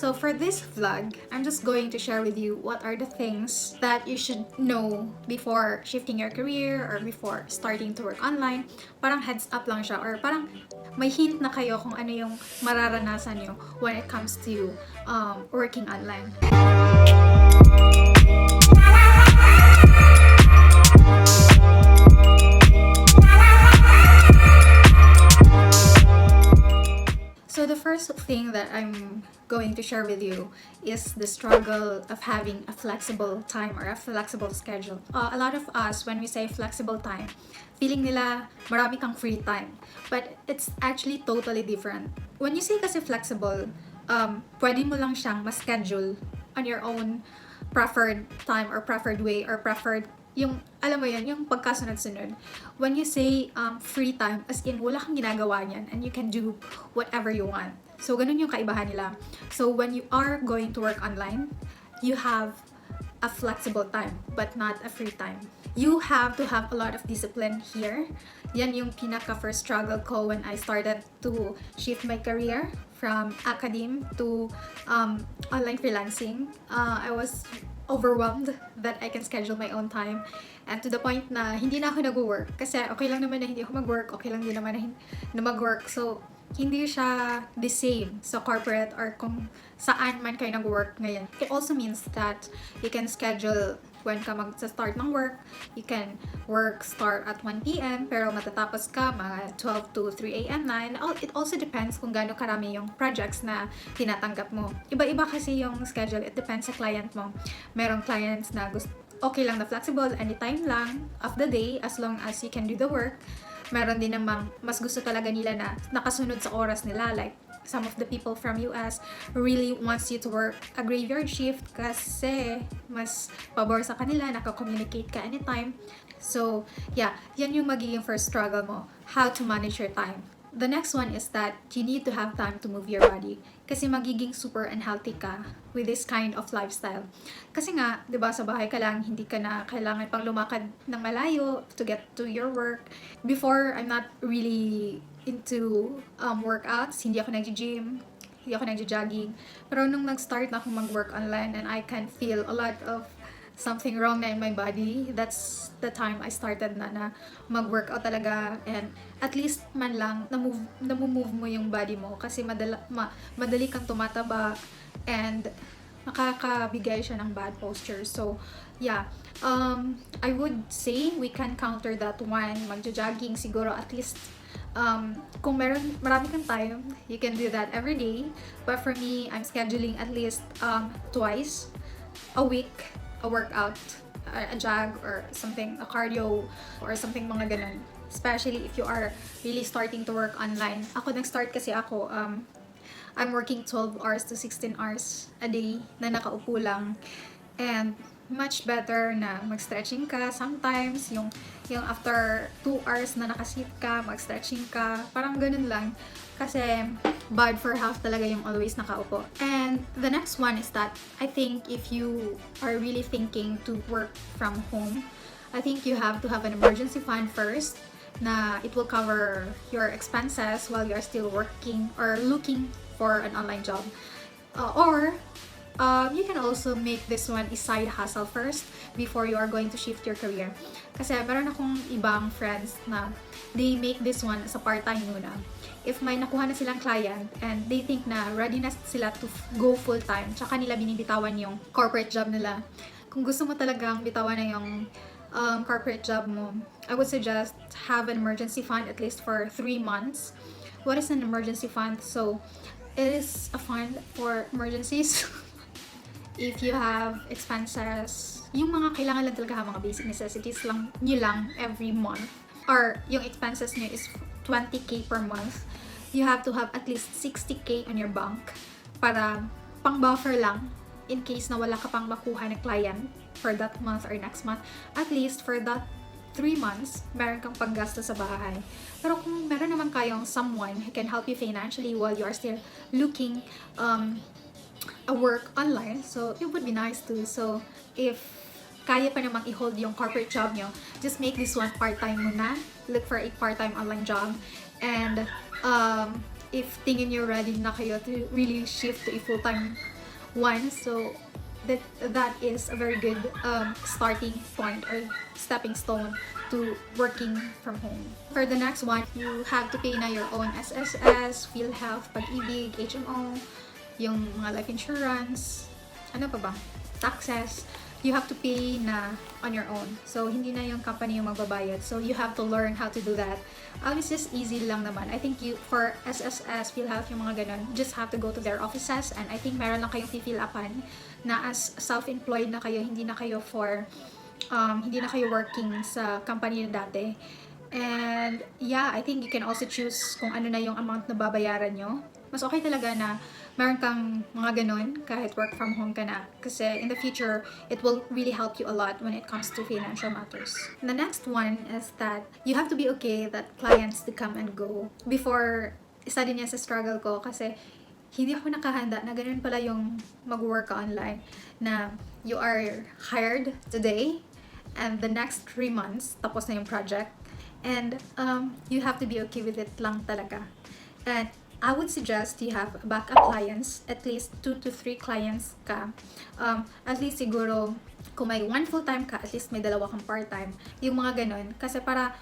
So for this vlog, I'm just going to share with you what are the things that you should know before shifting your career or before starting to work online. Parang heads up lang siya, or parang may hint na kayo kung ano yung mararanasan nyo when it comes to working online. So the first thing that I'm going to share with you is the struggle of having a flexible time or a flexible schedule. A lot of us, when we say flexible time, feeling nila marami kang free time. But it's actually totally different. When you say kasi flexible, pwede mo lang siyang ma-schedule on your own preferred time or preferred way or preferred yung, alam mo yun, yung pagkasunod-sunod. When you say free time, as in, wala kang ginagawa niyan and you can do whatever you want. So, ganun yung kaibahan nila. So, when you are going to work online, you have a flexible time, but not a free time. You have to have a lot of discipline here. Yan yung pinaka-first struggle ko when I started to shift my career from academe to online freelancing. I was overwhelmed that I can schedule my own time, and to the point na hindi na ako nag-work kasi okay lang naman na hindi ako mag-work, okay lang din naman na mag-work. So hindi siya the same sa corporate or kung saan man kayo nag-work ngayon. It also means that you can schedule when ka mag-start ng work. You can start at 1 p.m. pero matatapos ka mga 12 to 3 a.m. na. And it also depends kung gaano karami yung projects na tinatanggap mo. Iba-iba kasi yung schedule. It depends sa client mo. Merong clients na okay lang na flexible, anytime lang of the day as long as you can do the work. Meron din namang mas gusto talaga nila na nakasunod sa oras nila, like some of the people from US really wants you to work a graveyard shift kasi mas pabor sa kanila, naka-communicate ka anytime. So yeah, yan yung magiging first struggle mo, how to manage your time. The next one is that you need to have time to move your body kasi magiging super unhealthy ka with this kind of lifestyle. Kasi nga, 'di ba, sa bahay ka lang, hindi ka na kailangan pang lumakad ng malayo to get to your work. Before, I'm not really into workouts, hindi ako nag-gym, hindi ako nag-jogging. Pero nung nag-start na akong mag-work online and I can feel a lot of something wrong na in my body, that's the time I started na mag-workout talaga, and at least man lang namove mo yung body mo kasi madali kang tumataba and nakakabigay siya ng bad posture. So yeah, I would say we can counter that one, magja-jogging siguro at least. Kung marami kang time, you can do that every day. But for me, I'm scheduling at least twice a week a workout, a jog or something, a cardio or something mga ganun. Especially if you are really starting to work online. Ako nag-start kasi ako, I'm working 12 hours to 16 hours a day na nakaupo lang. And much better na mag-stretching ka sometimes, yung after 2 hours na nakasit ka, mag-stretching ka, parang ganun lang. Kasi bad for health talaga yung always nakaupo. And the next one is that I think if you are really thinking to work from home, I think you have to have an emergency fund first na it will cover your expenses while you're still working or looking for an online job. You can also make this one a side hustle first before you are going to shift your career. Kasi meron akong ibang friends na they make this one as a part-time muna. If may nakuha na silang client and they think na ready na sila to go full-time, tsaka nila binibitawan yung corporate job nila. Kung gusto mo talagang bitawan na yung corporate job mo, I would suggest have an emergency fund at least for 3 months. What is an emergency fund? So, it is a fund for emergencies. If you have expenses, yung mga kailangan lang talaga, mga basic necessities lang nyo lang every month, or yung expenses nyo is 20k per month, you have to have at least 60k on your bank para pang buffer lang in case na wala ka pang makuha na client for that month or next month. At least for that 3 months, meron kang panggasto sa bahay. Pero kung meron naman kayong someone who can help you financially while you are still looking a work online, so it would be nice too. So if kaya pa namang i-hold yung corporate job nyo, just make this one part-time muna. Look for a part-time online job and if tingin nyo ready na kayo to really shift to a full-time one. So that is a very good starting point or stepping stone to working from home. For the next one, you have to pay na your own SSS, PhilHealth, Pag-ibig, HMO, yung mga life insurance, ano pa ba? Taxes. You have to pay na on your own. So, hindi na yung company yung magbabayad. So, you have to learn how to do that. It's just easy lang naman. I think for SSS, PhilHealth, yung mga ganun, you just have to go to their offices, and I think meron lang kayong fill upan na as self-employed na kayo, hindi na kayo working sa company na dati. And yeah, I think you can also choose kung ano na yung amount na babayaran nyo. Mas okay talaga na meron kang mga ganun kahit work from home ka na. Kasi in the future, it will really help you a lot when it comes to financial matters. The next one is that you have to be okay that clients to come and go. Before, isa din yan sa struggle ko kasi hindi ako nakahanda na ganun pala yung mag-work online. Na you are hired today and the next 3 months, tapos na yung project. And you have to be okay with it lang talaga. And I would suggest you have backup clients, at least 2 to 3 clients ka. At least siguro, kung may 1 full-time ka, at least may 2 kang part-time. Yung mga ganun. Kasi para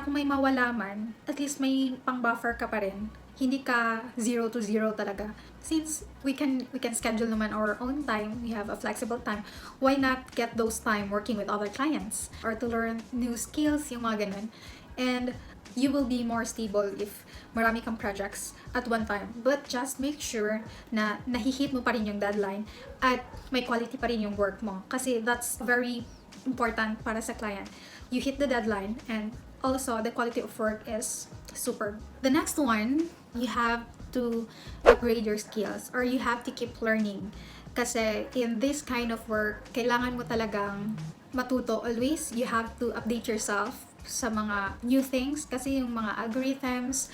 kung may mawala man, at least may pang-buffer ka pa rin. Hindi ka 0 to 0 talaga. Since we can schedule naman our own time, we have a flexible time, why not get those time working with other clients? Or to learn new skills, yung mga ganun. And you will be more stable if marami kang projects at one time. But just make sure na nahihit mo pa rin yung deadline at may quality pa rin yung work mo. Kasi that's very important para sa client. You hit the deadline and also the quality of work is superb. The next one, you have to upgrade your skills or you have to keep learning. Kasi in this kind of work, kailangan mo talagang matuto always. You have to update yourself sa mga new things kasi yung mga algorithms,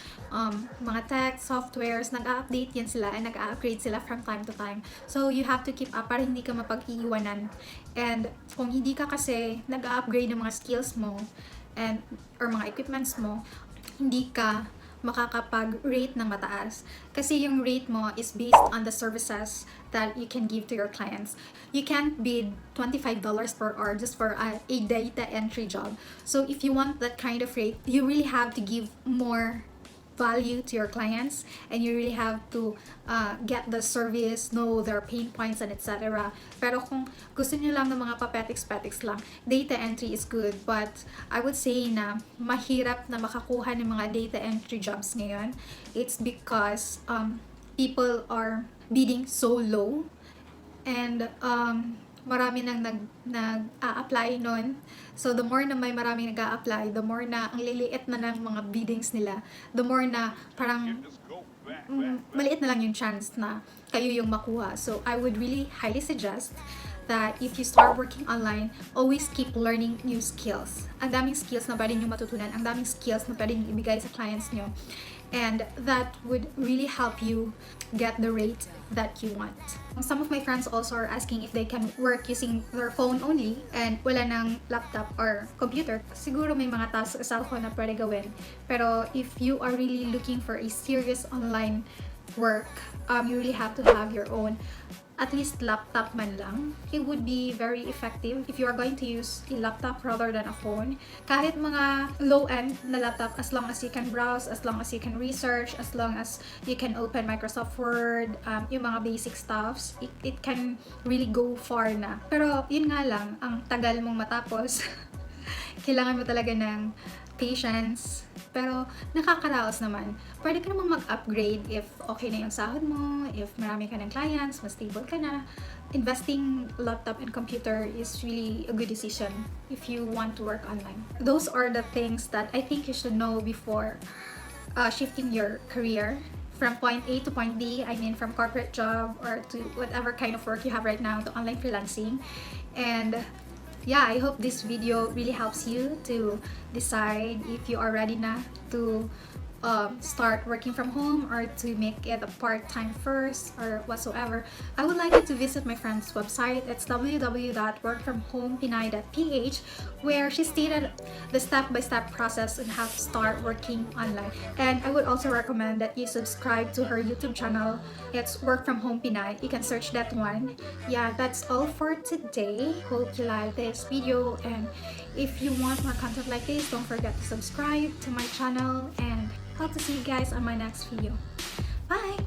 mga tech, softwares, nag-update yan sila and nag-upgrade sila from time to time. So, you have to keep up para hindi ka mapag-iiwanan. And kung hindi ka kasi nag-upgrade ng mga skills mo or mga equipments mo, hindi ka makakapag-rate ng mataas. Kasi yung rate mo is based on the services that you can give to your clients. You can't bid $25 per hour just for a data entry job. So if you want that kind of rate, you really have to give more value to your clients and you really have to get the service, know their pain points and etc. Pero kung gusto niyo lang ng mga papetics lang, data entry is good, but I would say na mahirap na makakuha ng mga data entry jobs ngayon. It's because people are bidding so low and marami nang nag-a-apply nun. So, the more na may maraming nag-a-apply, the more na ang liliit na ng mga biddings nila, the more na parang maliit na lang yung chance na kayo yung makuha. So, I would really highly suggest that if you start working online, always keep learning new skills. Ang daming skills na pwede nyo matutunan, ang daming skills na pwede nyo ibigay sa clients nyo. And that would really help you get the rate that you want. Some of my friends also are asking if they can work using their phone only and wala ng laptop or computer. Siguro may mga tasks sa cellphone na pwede gawin. Pero if you are really looking for a serious online work, you really have to have your own at least laptop man lang. It would be very effective if you are going to use a laptop rather than a phone. Kahit mga low-end na laptop, as long as you can browse, as long as you can research, as long as you can open Microsoft Word, yung mga basic stuffs, it can really go far na. Pero yun nga lang, ang tagal mong matapos. Kailangan mo talaga ng patience. Pero nakakaraos naman. Pwede ka namang mag-upgrade if okay na yung sahod mo, if marami ka ng clients, mas stable ka na. Investing laptop and computer is really a good decision if you want to work online. Those are the things that I think you should know before shifting your career from point A to point B. I mean, from corporate job or to whatever kind of work you have right now to online freelancing. And yeah, I hope this video really helps you to decide if you are ready na to start working from home or to make it a part-time first or whatsoever, I would like you to visit my friend's website. It's www.workfromhomepinay.ph, where she stated the step-by-step process on how to start working online. And I would also recommend that you subscribe to her YouTube channel. It's Work From Home Pinay. You can search that one. Yeah, that's all for today. Hope you like this video, and if you want more content like this, don't forget to subscribe to my channel, and hope to see you guys on my next video. Bye!